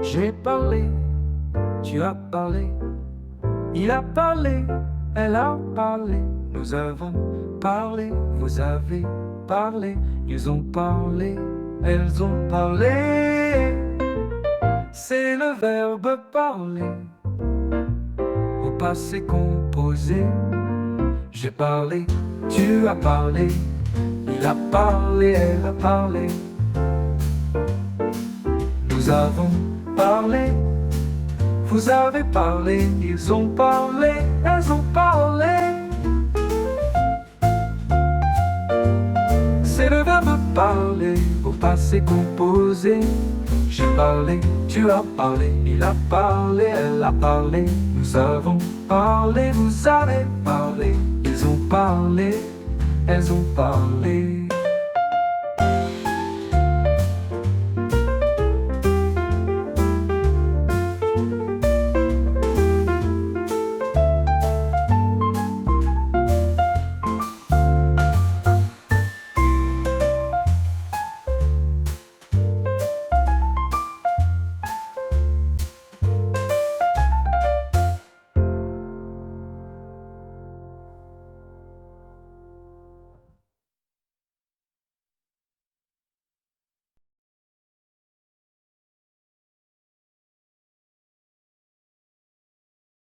J'ai parlé, tu as parlé, il a parlé, elle a parlé, nous avons parlé, vous avez parlé, ils ont parlé, elles ont parlé. C'est le verbe parler au passé composé. J'ai parlé, tu as parlé, il a parlé, elle a parlé, nous avons parlé, vous avez parlé, ils ont parlé, elles ont parlé. C'est le verbe parler au passé composé. J'ai parlé, tu as parlé, il a parlé, elle a parlé, nous avons parlé, vous avez parlé, ils ont parlé, elles ont parlé.